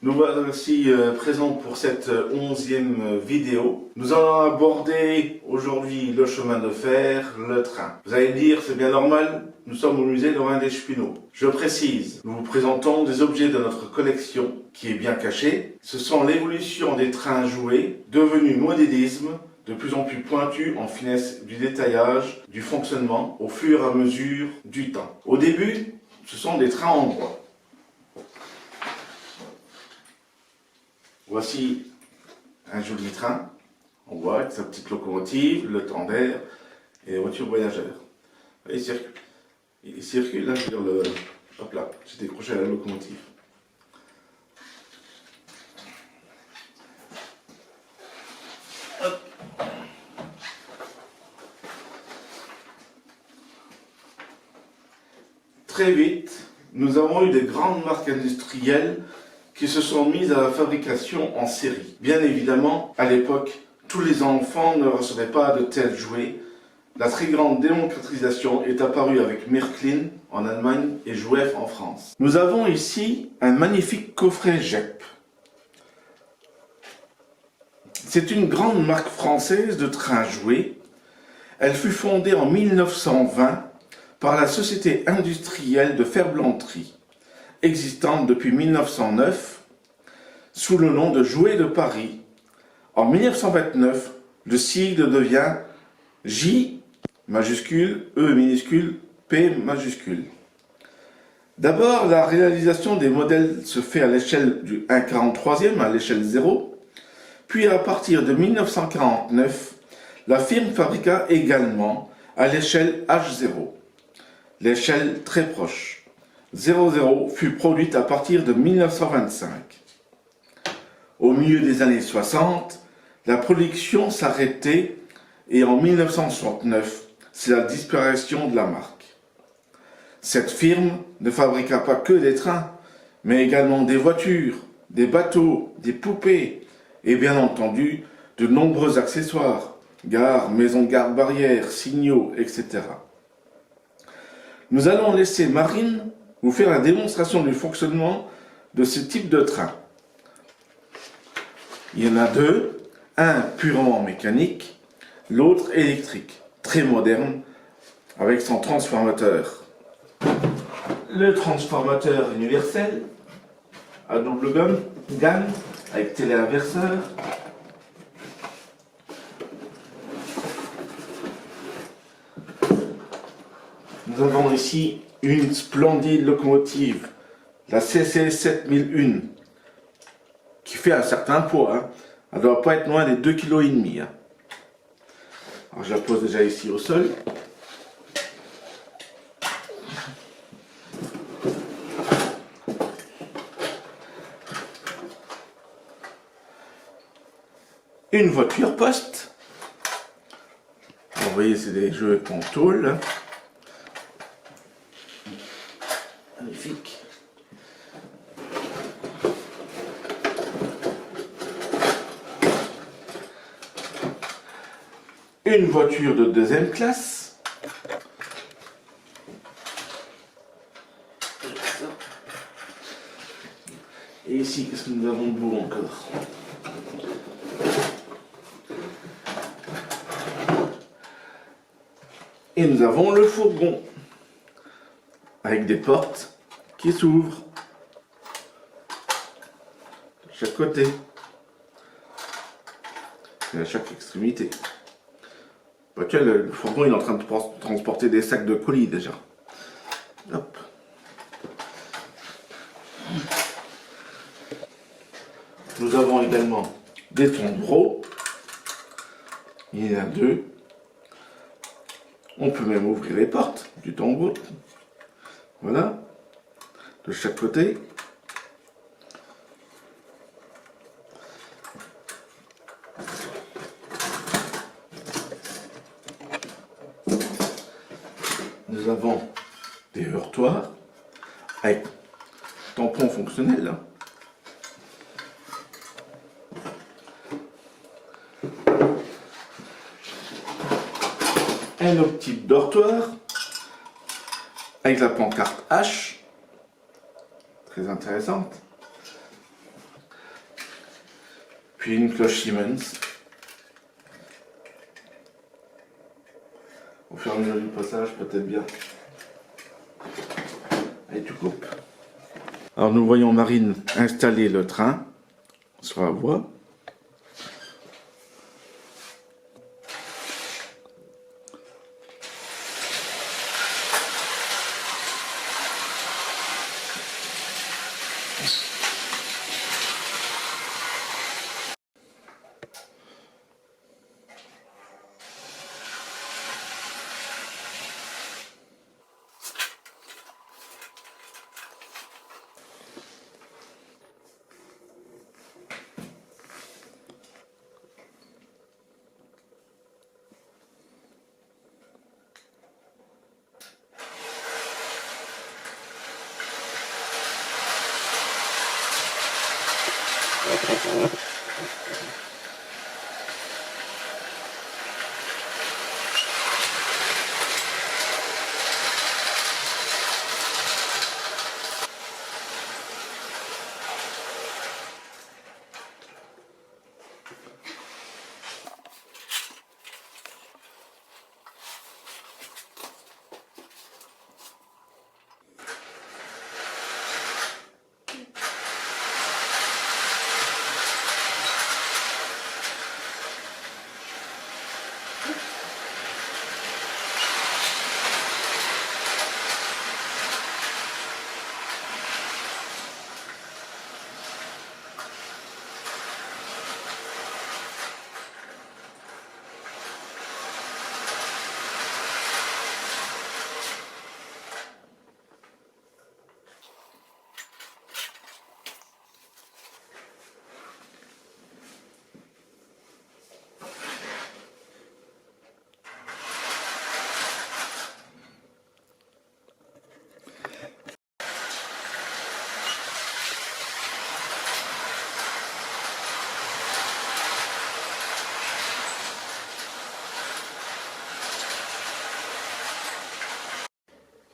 Nous voici présents pour cette 11e vidéo. Nous allons aborder aujourd'hui le chemin de fer, le train. Vous allez me dire, c'est bien normal, nous sommes au musée Lorrain d'Espinot. Je précise, nous vous présentons des objets de notre collection qui est bien cachée. Ce sont l'évolution des trains jouets, devenus modélisme, de plus en plus pointus en finesse du détaillage, du fonctionnement, au fur et à mesure du temps. Au début, ce sont des trains en bois. Voici un joli train en bois avec sa petite locomotive, le tender et les voitures voyageurs. Il circule, là, je veux dire, hop là, j'ai décroché à la locomotive. Hop. Très vite, nous avons eu des grandes marques industrielles qui se sont mises à la fabrication en série. Bien évidemment, à l'époque, tous les enfants ne recevaient pas de tels jouets. La très grande démocratisation est apparue avec Märklin en Allemagne et Jouef en France. Nous avons ici un magnifique coffret Jep. C'est une grande marque française de trains jouets. Elle fut fondée en 1920 par la Société industrielle de ferblanterie, existante depuis 1909, sous le nom de Jouets de Paris. En 1929, le sigle devient J majuscule, E minuscule, P majuscule. D'abord, la réalisation des modèles se fait à l'échelle du 1/43e, à l'échelle 0, puis à partir de 1949, la firme fabriqua également à l'échelle H0, l'échelle très proche. 00 fut produite à partir de 1925. Au milieu des années 60, la production s'arrêtait et en 1969, c'est la disparition de la marque. Cette firme ne fabriqua pas que des trains, mais également des voitures, des bateaux, des poupées et bien entendu de nombreux accessoires, gares, maisons garde-barrières, signaux, etc. Nous allons laisser Marine vous faire la démonstration du fonctionnement de ce type de train. Il y en a deux, un purement mécanique, l'autre électrique, très moderne, avec son transformateur. Le transformateur universel, à double gamme, avec téléinverseur. Nous avons ici une splendide locomotive, la CC 7001, qui fait un certain poids. Hein. Elle ne doit pas être loin des 2,5 kg. Hein. Alors je la pose déjà ici au sol. Une voiture poste. Vous voyez, c'est des jeux en tôle. Magnifique. Une voiture de deuxième classe. Et ici, qu'est-ce que nous avons de beau encore? Et nous avons le fourgon, avec des portes qui s'ouvrent de chaque côté et à chaque extrémité. Le fourgon il est en train de transporter des sacs de colis déjà. Hop. Nous avons également des tombereaux. Il y en a deux. On peut même ouvrir les portes du tombereau. Voilà. De chaque côté. Nous avons des heurtoirs avec tampons fonctionnels. Hein. Un autre type dortoir avec la pancarte H, très intéressante. Puis une cloche Siemens. Au fur et à mesure du passage, peut-être bien. Allez, tu coupes. Alors nous voyons Marine installer le train sur la voie.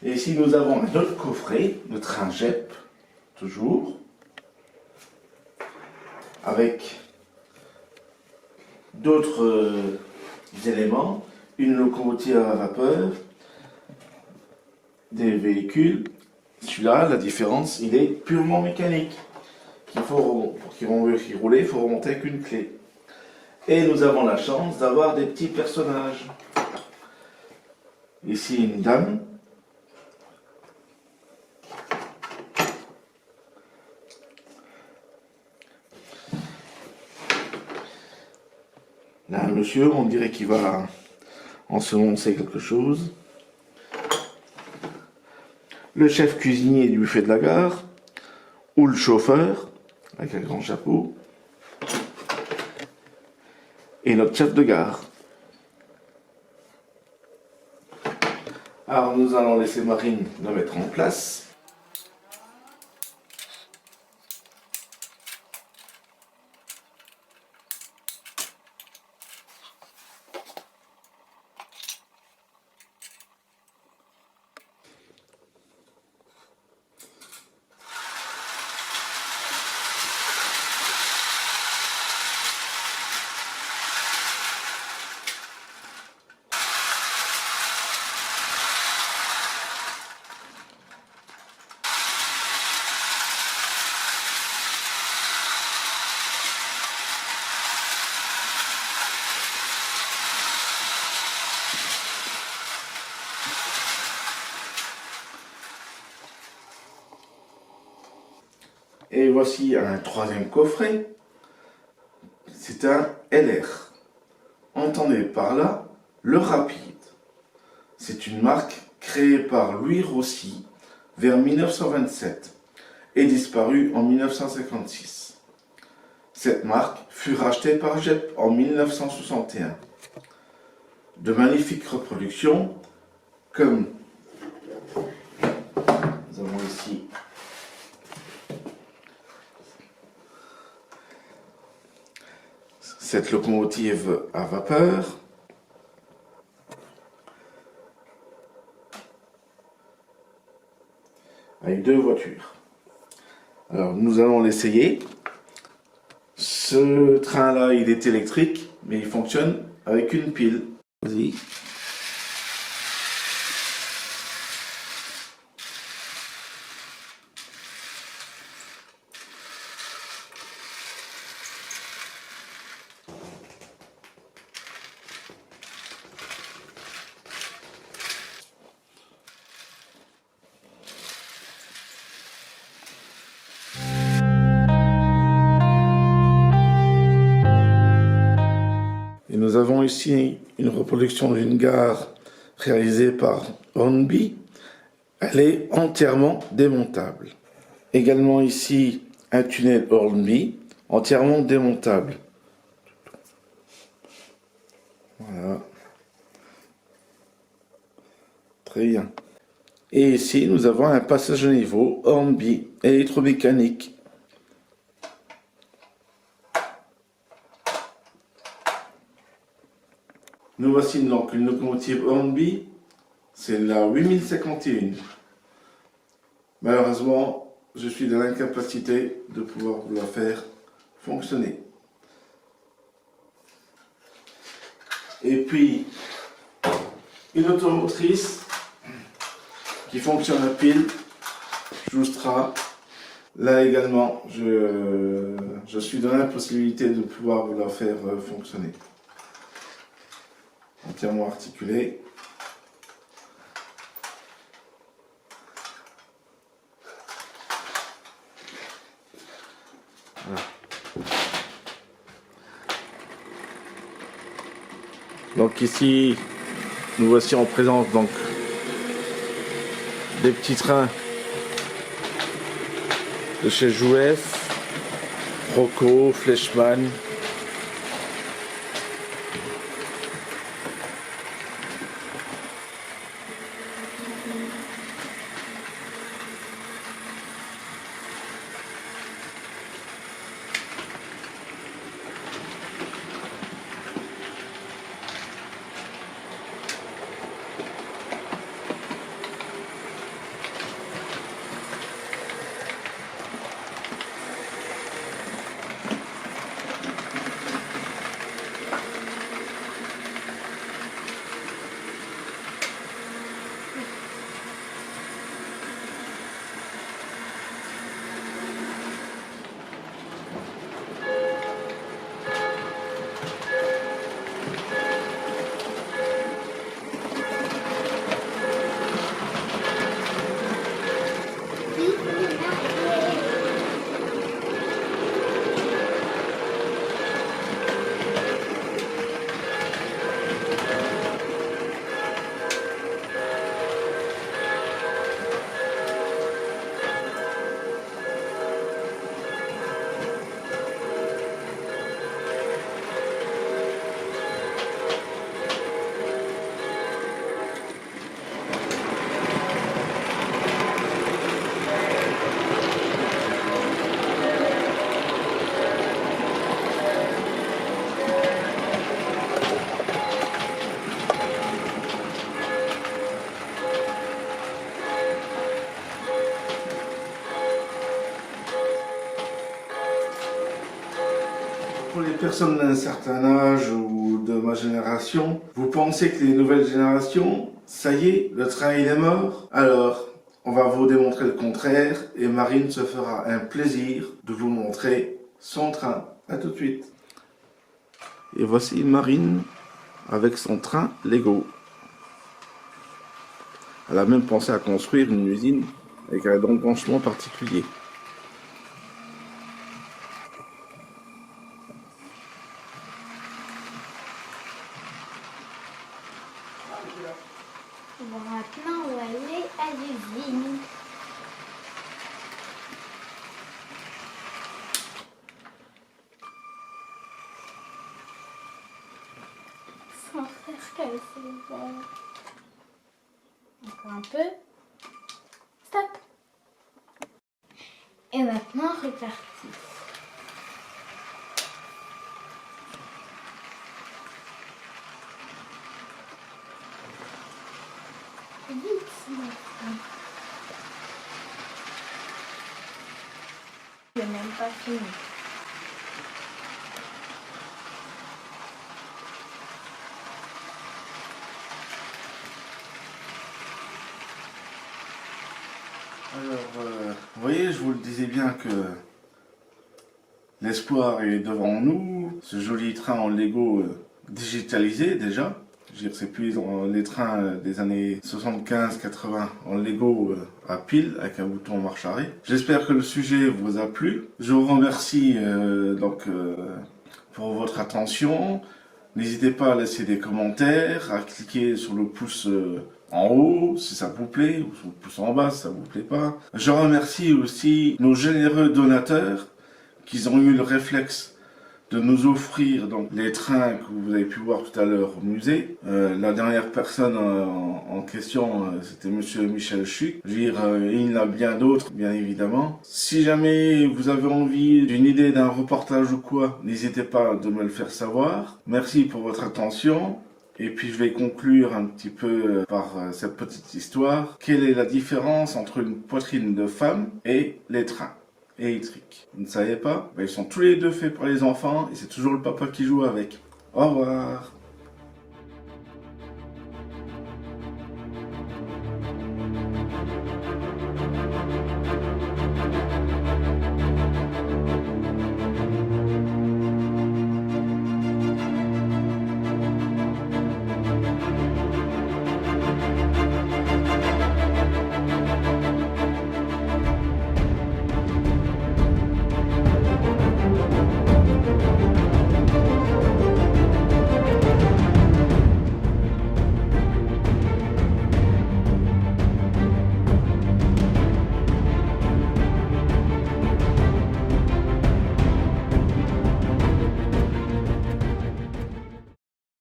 Et ici nous avons un autre coffret, le train JEP, toujours, avec d'autres éléments, une locomotive à vapeur, des véhicules. Celui-là, la différence, il est purement mécanique. Pour qu'il rouler, il faut remonter avec une clé. Et nous avons la chance d'avoir des petits personnages. Ici, une dame. Là, un monsieur, on dirait qu'il va ensemencer quelque chose. Le chef cuisinier du buffet de la gare, ou le chauffeur, avec un grand chapeau, et notre chef de gare. Alors nous allons laisser Marine le mettre en place. Et voici un troisième coffret. C'est un LR. Entendez par là le rapide. C'est une marque créée par Louis Rossi vers 1927 et disparue en 1956. Cette marque fut rachetée par JEP en 1961. De magnifiques reproductions comme nous avons ici cette locomotive à vapeur, avec deux voitures. Alors nous allons l'essayer. Ce train-là, il est électrique, mais il fonctionne avec une pile. Vas-y. Et nous avons ici une reproduction d'une gare réalisée par Hornby. Elle est entièrement démontable. Également ici un tunnel Hornby entièrement démontable. Voilà. Très bien. Et ici nous avons un passage à niveau Hornby électromécanique. Nous voici donc une locomotive Hornby, c'est la 8051. Malheureusement, je suis dans l'incapacité de pouvoir vous la faire fonctionner. Et puis, une automotrice qui fonctionne à pile, Joustra. Là également, je suis dans l'impossibilité de pouvoir vous la faire fonctionner. Entièrement articulé. Voilà. Donc ici, nous voici en présence donc des petits trains de chez Jouef, Proco, Fleischmann. Pour les personnes d'un certain âge ou de ma génération, vous pensez que les nouvelles générations, ça y est, le train il est mort? Alors, on va vous démontrer le contraire et Marine se fera un plaisir de vous montrer son train. A tout de suite. Et voici Marine avec son train Lego. Elle a même pensé à construire une usine avec un branchement particulier. Bon, maintenant, on va aller à l'usine. Sans faire casser le verre. Encore un peu. Stop. Et maintenant, reparti. Vite, maintenant. Je n'ai même pas fini. Alors, vous voyez, je vous le disais bien que l'espoir est devant nous. Ce joli train en Lego digitalisé déjà. Je veux dire, c'est plus les trains des années 75-80 en Lego à pile avec un bouton marche arrêt. J'espère que le sujet vous a plu. Je vous remercie pour votre attention. N'hésitez pas à laisser des commentaires, à cliquer sur le pouce en haut si ça vous plaît, ou sur le pouce en bas si ça vous plaît pas. Je remercie aussi nos généreux donateurs qui ont eu le réflexe de nous offrir donc les trains que vous avez pu voir tout à l'heure au musée. La dernière personne en question, c'était Monsieur Michel Chuc. Je veux dire, il y en a bien d'autres, bien évidemment. Si jamais vous avez envie d'une idée d'un reportage ou quoi, n'hésitez pas de me le faire savoir. Merci pour votre attention. Et puis je vais conclure un petit peu par cette petite histoire. Quelle est la différence entre une poitrine de femme et les trains électriques? Vous ne savez pas? Ils sont tous les deux faits pour les enfants et c'est toujours le papa qui joue avec. Au revoir.